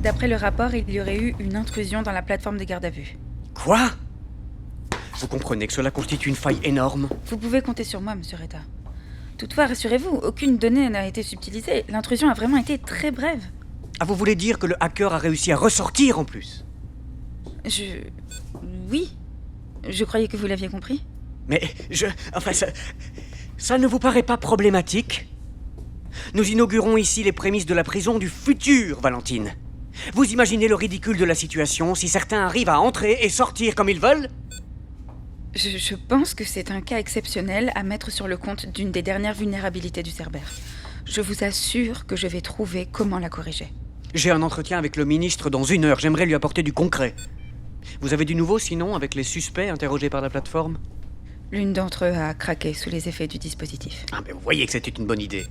D'après le rapport, il y aurait eu une intrusion dans la plateforme de garde à vue. Quoi? Vous comprenez que cela constitue une faille énorme? Vous pouvez compter sur moi, monsieur Reta. Toutefois, rassurez-vous, aucune donnée n'a été subtilisée. L'intrusion a vraiment été très brève. Ah, vous voulez dire que le hacker a réussi à ressortir en plus? Oui. Je croyais que vous l'aviez compris. Mais Enfin, ça ne vous paraît pas problématique? Nous inaugurons ici les prémices de la prison du futur, Valentine. Vous imaginez le ridicule de la situation si certains arrivent à entrer et sortir comme ils veulent? Je pense que c'est un cas exceptionnel à mettre sur le compte d'une des dernières vulnérabilités du Cerbère. Je vous assure que je vais trouver comment la corriger. J'ai un entretien avec le ministre dans 1 heure. J'aimerais lui apporter du concret. Vous avez du nouveau, sinon, avec les suspects interrogés par la plateforme? L'une d'entre eux a craqué sous les effets du dispositif. Ah, mais vous voyez que c'était une bonne idée.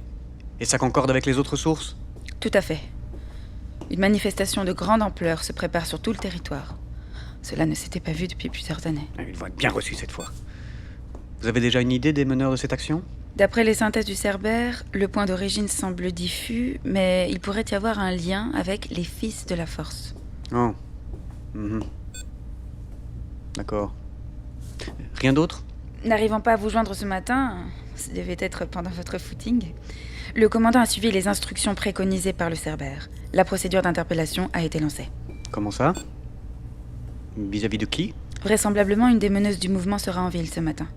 Et ça concorde avec les autres sources? Tout à fait. Une manifestation de grande ampleur se prépare sur tout le territoire. Cela ne s'était pas vu depuis plusieurs années. Ils vont être bien reçus cette fois. Vous avez déjà une idée des meneurs de cette action? D'après les synthèses du Cerbère, le point d'origine semble diffus, mais il pourrait y avoir un lien avec les fils de la force. Oh. Mhm. D'accord. Rien d'autre? N'arrivant pas à vous joindre ce matin, ça devait être pendant votre footing, le commandant a suivi les instructions préconisées par le Cerbère. La procédure d'interpellation a été lancée. Comment ça? Vis-à-vis de qui? Vraisemblablement, une des meneuses du mouvement sera en ville ce matin.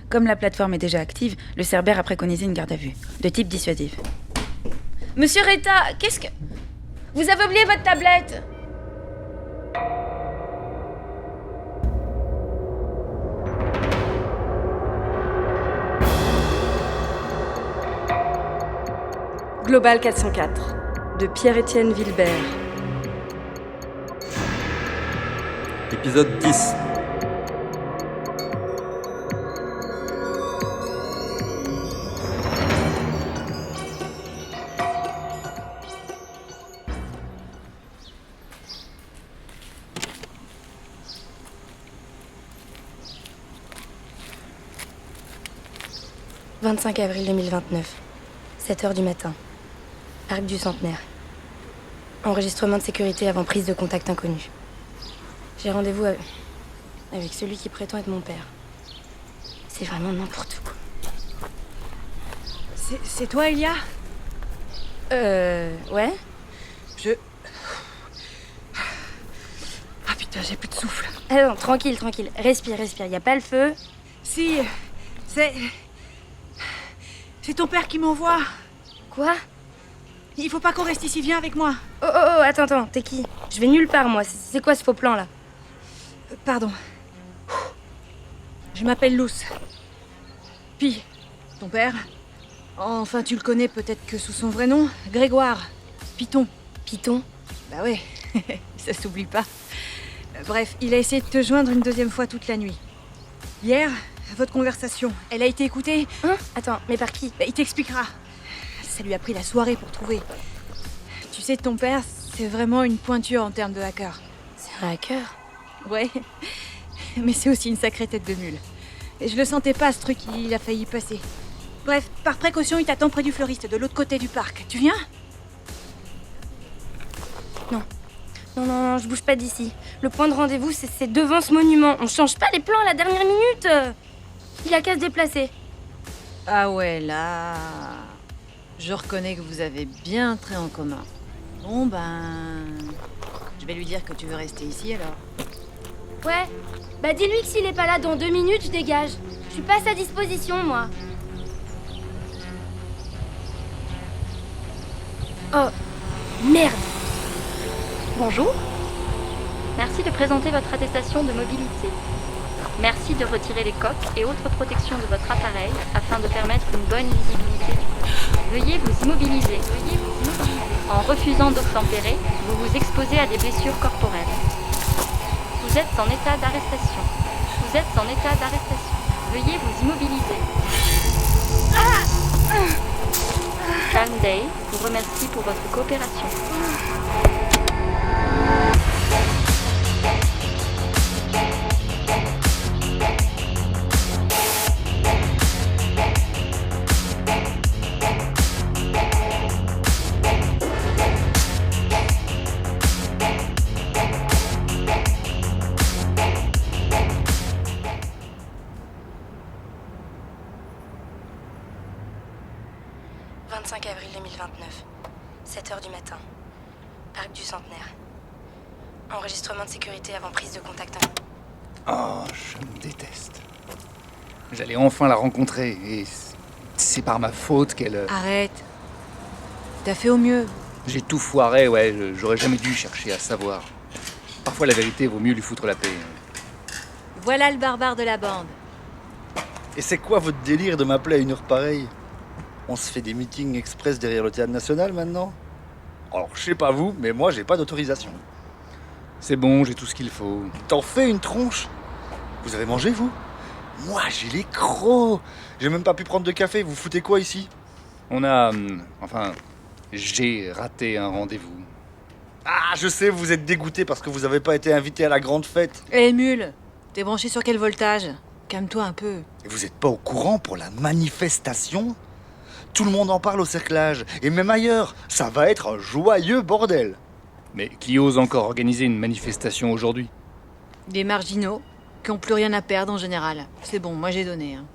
Comme la plateforme est déjà active, le Cerbère a préconisé une garde à vue, de type dissuasif. Monsieur Reta, qu'est-ce que... Vous avez oublié votre tablette! Global 404, de Pierre-Étienne Wilbert. Épisode 10. « 25 avril 2029, 7h du matin. Arc du Centenaire. Enregistrement de sécurité avant prise de contact inconnu. J'ai rendez-vous avec celui qui prétend être mon père. C'est vraiment n'importe quoi. C'est toi, Elia? Ouais? Ah putain, j'ai plus de souffle. Ah non, tranquille. Respire. Y a pas le feu. Si, c'est ton père qui m'envoie. Quoi? Il faut pas qu'on reste ici, viens avec moi. Oh, attends, t'es qui? Je vais nulle part, moi. C'est quoi ce faux plan, là? Pardon. Je m'appelle Luce. Puis, ton père, enfin tu le connais peut-être que sous son vrai nom, Grégoire. Python. Python? Bah ouais, ça s'oublie pas. Bref, il a essayé de te joindre une deuxième fois toute la nuit. Hier, votre conversation, elle a été écoutée. Hein? Attends, mais par qui? Bah, il t'expliquera. Ça lui a pris la soirée pour trouver. Tu sais, ton père, c'est vraiment une pointure en termes de hacker. C'est un hacker? Ouais, mais c'est aussi une sacrée tête de mule. Et je le sentais pas, ce truc, il a failli passer. Bref, par précaution, il t'attend près du fleuriste, de l'autre côté du parc. Tu viens? Non, je bouge pas d'ici. Le point de rendez-vous, c'est devant ce monument. On change pas les plans à la dernière minute. Il a qu'à se déplacer. Ah ouais, là... Je reconnais que vous avez bien trait en commun. Bon ben... Je vais lui dire que tu veux rester ici alors. Ouais. Bah dis-lui que s'il est pas là dans 2 minutes, je dégage. Je suis pas à sa disposition, moi. Oh, merde. Bonjour. Merci de présenter votre attestation de mobilité. Merci de retirer les coques et autres protections de votre appareil afin de permettre une bonne lisibilité. Veuillez vous immobiliser. En refusant d'obtempérer, vous vous exposez à des blessures corporelles. Vous êtes en état d'arrestation. Veuillez vous immobiliser. Calm Day vous remercie pour votre coopération. 25 avril 2029. 7h du matin. Arc du Centenaire. Enregistrement de sécurité avant prise de contact. Oh, je me déteste. J'allais enfin la rencontrer et c'est par ma faute qu'elle... Arrête. T'as fait au mieux. J'ai tout foiré, ouais, j'aurais jamais dû chercher à savoir. Parfois la vérité vaut mieux lui foutre la paix. Voilà le barbare de la bande. Et c'est quoi votre délire de m'appeler à une heure pareille? On se fait des meetings express derrière le théâtre national maintenant? Alors, je sais pas vous, mais moi j'ai pas d'autorisation. C'est bon, j'ai tout ce qu'il faut. T'en fais une tronche? Vous avez mangé, vous? Moi, j'ai les crocs. J'ai même pas pu prendre de café. Vous foutez quoi ici? On a... enfin, j'ai raté un rendez-vous. Ah, je sais, vous êtes dégoûté parce que vous avez pas été invité à la grande fête. Hé, mule, t'es branché sur quel voltage? Calme-toi un peu. Et vous êtes pas au courant pour la manifestation? Tout le monde en parle au cerclage, et même ailleurs. Ça va être un joyeux bordel. Mais qui ose encore organiser une manifestation aujourd'hui? Des marginaux qui ont plus rien à perdre en général. C'est bon, moi j'ai donné. Hein.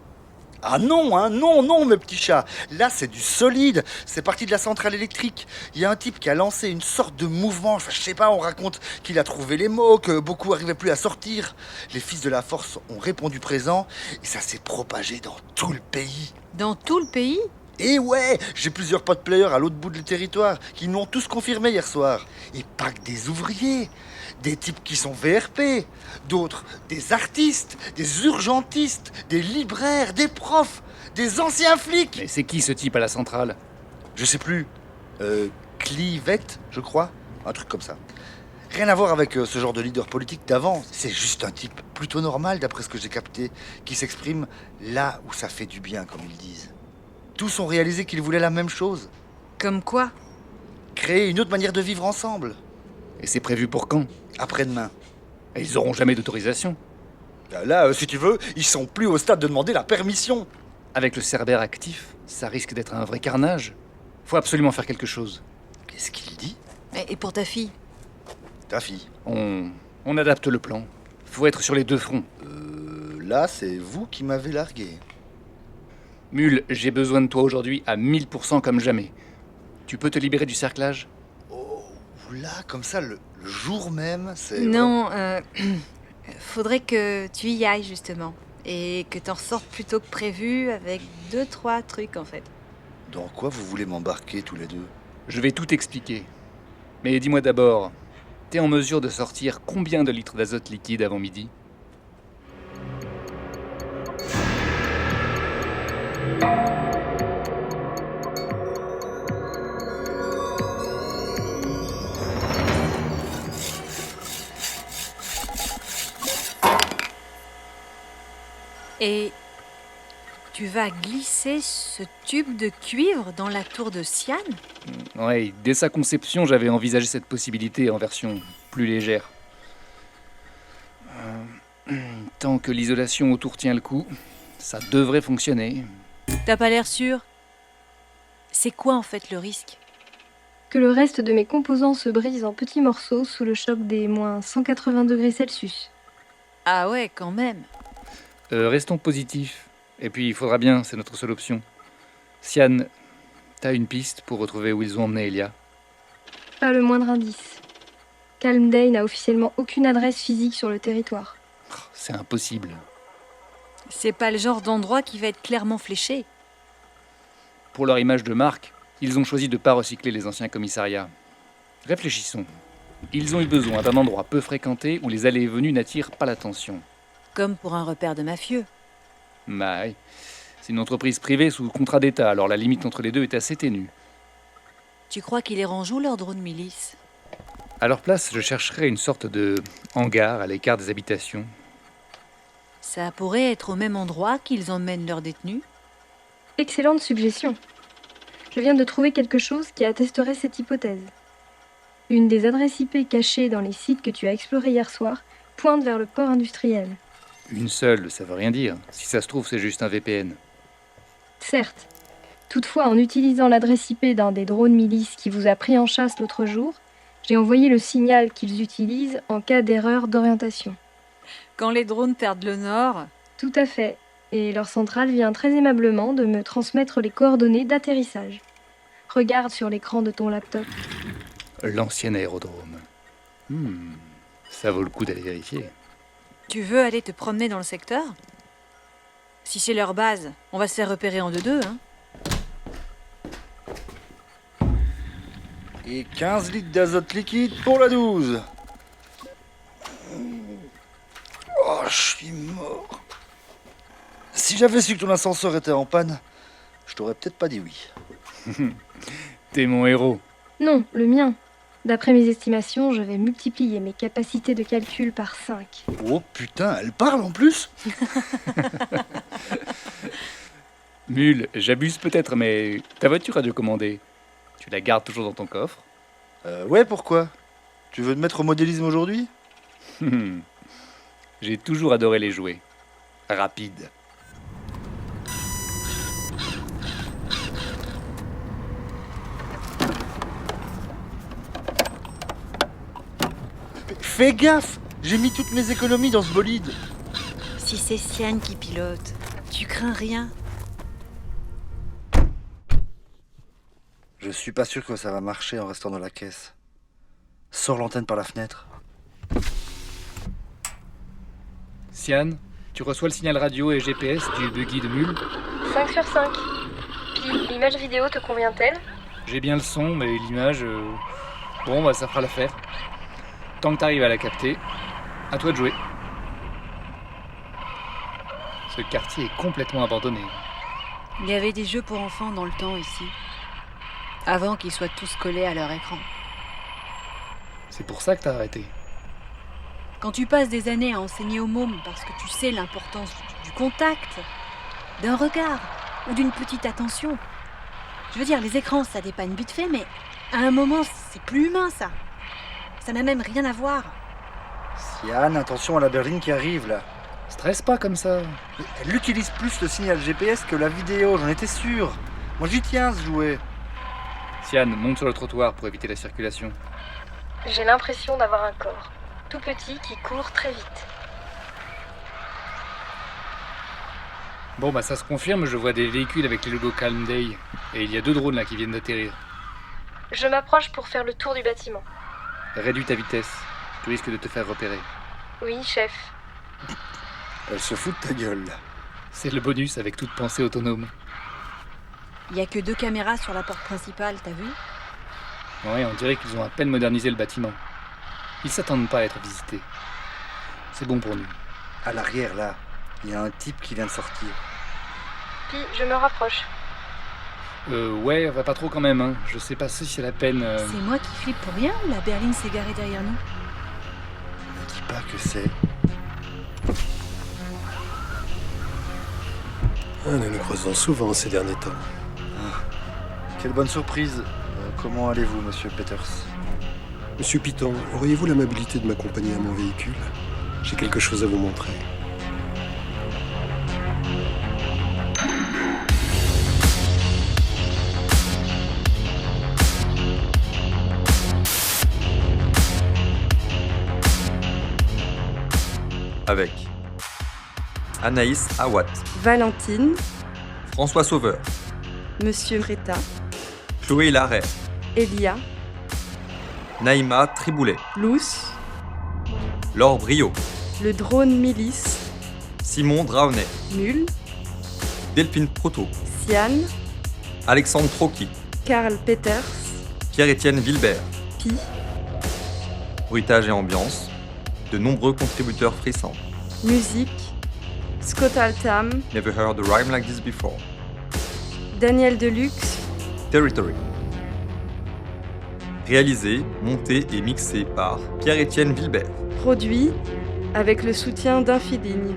Ah non, hein, non, non, mes petits chats. Là, c'est du solide. C'est parti de la centrale électrique. Il y a un type qui a lancé une sorte de mouvement. Enfin, je sais pas, on raconte qu'il a trouvé les mots, que beaucoup arrivaient plus à sortir. Les fils de la force ont répondu présent et ça s'est propagé dans tout le pays. Dans tout le pays? Et ouais, j'ai plusieurs potes players à l'autre bout du territoire qui l'ont tous confirmé hier soir. Et pas que des ouvriers, des types qui sont VRP, d'autres des artistes, des urgentistes, des libraires, des profs, des anciens flics. Mais c'est qui ce type à la centrale? Je sais plus, Clivette, je crois, un truc comme ça. Rien à voir avec ce genre de leader politique d'avant, c'est juste un type plutôt normal d'après ce que j'ai capté, qui s'exprime là où ça fait du bien, comme ils disent. Tous ont réalisé qu'ils voulaient la même chose. Comme quoi? Créer une autre manière de vivre ensemble. Et c'est prévu pour quand? Après-demain. Et ils auront jamais d'autorisation. Là, si tu veux, ils sont plus au stade de demander la permission. Avec le Cerbère actif, ça risque d'être un vrai carnage. Faut absolument faire quelque chose. Qu'est-ce qu'il dit? Et pour ta fille? Ta fille. On adapte le plan. Faut être sur les deux fronts. Là, c'est vous qui m'avez largué. Mule, j'ai besoin de toi aujourd'hui à 1000% comme jamais. Tu peux te libérer du cerclage? Oh, là, comme ça, le jour même, c'est... Non, faudrait que tu y ailles justement. Et que t'en ressortes plus tôt que prévu avec 2-3 trucs en fait. Dans quoi vous voulez m'embarquer tous les deux? Je vais tout expliquer. Mais dis-moi d'abord, t'es en mesure de sortir combien de litres d'azote liquide avant midi? Et tu vas glisser ce tube de cuivre dans la tour de Sian? Ouais, dès sa conception, j'avais envisagé cette possibilité en version plus légère. Tant que l'isolation autour tient le coup, ça devrait fonctionner. T'as pas l'air sûr? C'est quoi en fait le risque? Que le reste de mes composants se brise en petits morceaux sous le choc des moins 180 degrés Celsius. Ah ouais, quand même. Restons positifs. Et puis, il faudra bien, c'est notre seule option. Sian, t'as une piste pour retrouver où ils ont emmené Elia? Pas le moindre indice. Calm Day n'a officiellement aucune adresse physique sur le territoire. C'est impossible. C'est pas le genre d'endroit qui va être clairement fléché. Pour leur image de marque, ils ont choisi de ne pas recycler les anciens commissariats. Réfléchissons. Ils ont eu besoin d'un endroit peu fréquenté où les allées et venues n'attirent pas l'attention. Comme pour un repère de mafieux. Bah oui. C'est une entreprise privée sous contrat d'État, alors la limite entre les deux est assez ténue. Tu crois qu'ils les rangent où leurs drones milices? À leur place, je chercherais une sorte de hangar à l'écart des habitations. Ça pourrait être au même endroit qu'ils emmènent leurs détenus? Excellente suggestion. Je viens de trouver quelque chose qui attesterait cette hypothèse. Une des adresses IP cachées dans les sites que tu as explorés hier soir pointe vers le port industriel. Une seule, ça veut rien dire. Si ça se trouve, c'est juste un VPN. Certes. Toutefois, en utilisant l'adresse IP d'un des drones milices qui vous a pris en chasse l'autre jour, j'ai envoyé le signal qu'ils utilisent en cas d'erreur d'orientation. Quand les drones perdent le nord? Tout à fait. Et leur centrale vient très aimablement de me transmettre les coordonnées d'atterrissage. Regarde sur l'écran de ton laptop. L'ancien aérodrome. Ça vaut le coup d'aller vérifier. Tu veux aller te promener dans le secteur? Si c'est leur base, on va se faire repérer en 2-2, hein. Et 15 litres d'azote liquide pour la 12. Oh, je suis mort. Si j'avais su que ton ascenseur était en panne, je t'aurais peut-être pas dit oui. T'es mon héros. Non, le mien. D'après mes estimations, je vais multiplier mes capacités de calcul par 5. Oh putain, elle parle en plus. Mule, j'abuse peut-être, mais ta voiture radiocommandée, tu la gardes toujours dans ton coffre? Ouais, pourquoi? Tu veux te mettre au modélisme aujourd'hui? J'ai toujours adoré les jouets. Rapides. Fais gaffe! J'ai mis toutes mes économies dans ce bolide. Si c'est Sian qui pilote, tu crains rien. Je suis pas sûr que ça va marcher en restant dans la caisse. Sors l'antenne par la fenêtre. Sian, tu reçois le signal radio et GPS du buggy de Mule? 5 sur 5. Puis l'image vidéo te convient-elle? J'ai bien le son, mais l'image... Bon, bah ça fera l'affaire. Tant que t'arrives à la capter, à toi de jouer. Ce quartier est complètement abandonné. Il y avait des jeux pour enfants dans le temps ici. Avant qu'ils soient tous collés à leur écran. C'est pour ça que t'as arrêté. Quand tu passes des années à enseigner aux mômes parce que tu sais l'importance du contact, d'un regard ou d'une petite attention. Je veux dire, les écrans, ça dépanne vite fait, mais à un moment, c'est plus humain, ça. Ça n'a même rien à voir. Sian, attention à la berline qui arrive là. Stresse pas comme ça. Elle utilise plus le signal GPS que la vidéo, j'en étais sûr. Moi j'y tiens ce jouet. Sian, monte sur le trottoir pour éviter la circulation. J'ai l'impression d'avoir un corps, tout petit, qui court très vite. Bon bah ça se confirme, je vois des véhicules avec les logos Calm Day. Et il y a 2 drones là qui viennent d'atterrir. Je m'approche pour faire le tour du bâtiment. Réduis ta vitesse, tu risques de te faire repérer. Oui, chef. Elle se fout de ta gueule là. C'est le bonus avec toute pensée autonome. Il y a que 2 caméras sur la porte principale, t'as vu? Ouais, on dirait qu'ils ont à peine modernisé le bâtiment. Ils s'attendent pas à être visités. C'est bon pour nous. À l'arrière là, il y a un type qui vient de sortir. Puis je me rapproche. Ouais, va pas trop quand même, hein. Je sais pas si c'est la peine... C'est moi qui flippe pour rien ou la berline s'est garée derrière nous? Ne dis pas que c'est... Nous nous croisons souvent ces derniers temps. Quelle bonne surprise. Comment allez-vous, monsieur Peters? Monsieur Piton, auriez-vous l'amabilité de m'accompagner à mon véhicule? J'ai quelque chose à vous montrer. Avec Anaïs Awat, Valentine, François Sauveur, Monsieur Reta, Chloé Larrey, Elia, Naïma Triboulet, Luce, Laure Brio, le drone Milice, Simon Draonet, Mule, Delphine Proto, Sian, Alexandre Trocky, Karl Peters, Pierre-Étienne Wilbert, Pi, bruitage et ambiance, de nombreux contributeurs frissants. musique, Scott Altham, Never heard a rhyme like this before. Daniel Deluxe, Territory. Réalisé, monté et mixé par Pierre-Étienne Wilbert. produit avec le soutien d'Infiligne.